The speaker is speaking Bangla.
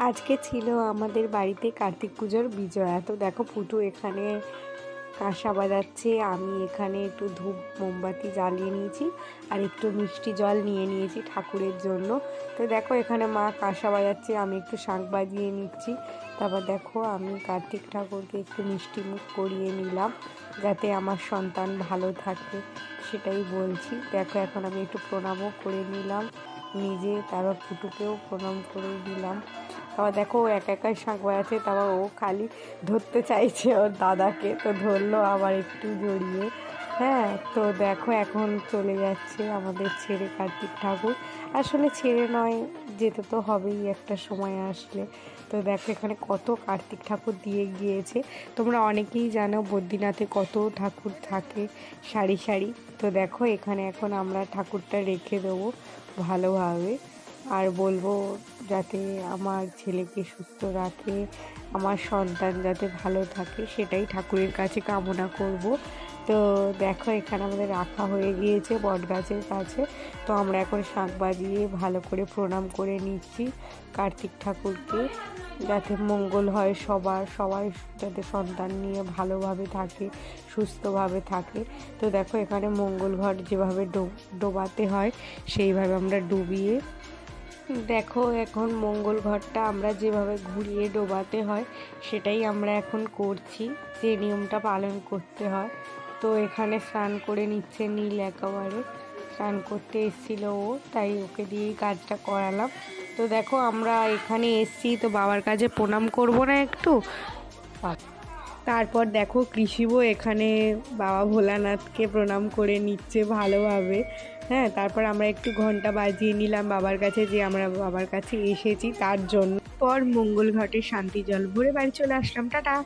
আজকে ছিল আমাদের বাড়িতে কার্তিক পুজোর বিজয়া। তো দেখো পুটু এখানে কাঁসা বাজাচ্ছে, আমি এখানে একটু ধূপ মোমবাতি জ্বালিয়ে নিয়েছি আর একটু মিষ্টি জল নিয়ে নিয়েছি ঠাকুরের জন্য। তো দেখো এখানে মা কাঁসা বাজাচ্ছে, আমি একটু শাঁখ বাজিয়ে নিচ্ছি। তারপর দেখো আমি কার্তিক ঠাকুরকে একটু মিষ্টি মুখ করিয়ে নিলাম যাতে আমার সন্তান ভালো থাকে, সেটাই বলছি। দেখো এখন আমি একটু প্রণামও করে নিলাম নিজে, তারপর পুটুকেও প্রণাম করে দিলাম। তারপর দেখো ও একা একাই শাঁখ বাজাচ্ছে, তারপর ও খালি ধরতে চাইছে ওর দাদাকে, তো ধরলো আবার একটু জড়িয়ে। হ্যাঁ, তো দেখো এখন চলে যাচ্ছে আমাদের ছেড়ে কার্তিক ঠাকুর। আসলে ছেড়ে নয়, যেতে তো হবেই একটা সময় আসলে। তো দেখো এখানে কত কার্তিক ঠাকুর দিয়ে গিয়েছে। তোমরা অনেকেই জানো বদ্রীনাথে কত ঠাকুর থাকে সারি সারি। তো দেখো এখানে এখন আমরা ঠাকুরটা রেখে দেবো ভালোভাবে, আর বলবো যাতে আমার ছেলেকে সুস্থ রাখে, আমার সন্তান যাতে ভালো থাকে, সেটাই ঠাকুরের কাছে কামনা করব। তো দেখো এখানে আমাদের রাখা হয়ে গিয়েছে বট গাছের কাছে। তো আমরা এখন শাঁখ বাজিয়ে ভালো করে প্রণাম করে নিচ্ছি কার্তিক ঠাকুরকে, যাতে মঙ্গল হয় সবাই যাতে সন্তান নিয়ে ভালোভাবে থাকে, সুস্থভাবে থাকে। তো দেখো এখানে মঙ্গল ঘট যেভাবে ডোবাতে হয় সেইভাবে আমরা ডুবিয়ে, দেখো এখন মঙ্গল ঘরটা আমরা যেভাবে ঘুরিয়ে ডোবাতে হয় সেটাই আমরা এখন করছি, যে নিয়মটা পালন করতে হয়। তো এখানে স্নান করে নিচ্ছে নীল, একেবারে স্নান করতে এসেছিল ও, তাই ওকে দিয়েই কাজটা করালাম। তো দেখো আমরা এখানে এসছি, তো বাবার কাছে প্রণাম করব না একটু। তারপর দেখো কৃষিবও এখানে বাবা ভোলানাথকে প্রণাম করে নিচ্ছে ভালোভাবে। হ্যাঁ, তারপর আমরা একটু ঘন্টা বাজিয়ে নিলাম বাবার কাছে, যে আমরা বাবার কাছে এসেছি তার জন্য। পর মঙ্গল ঘটে শান্তি জল ভরে বাড়ি চলে আসলাম। টাটা।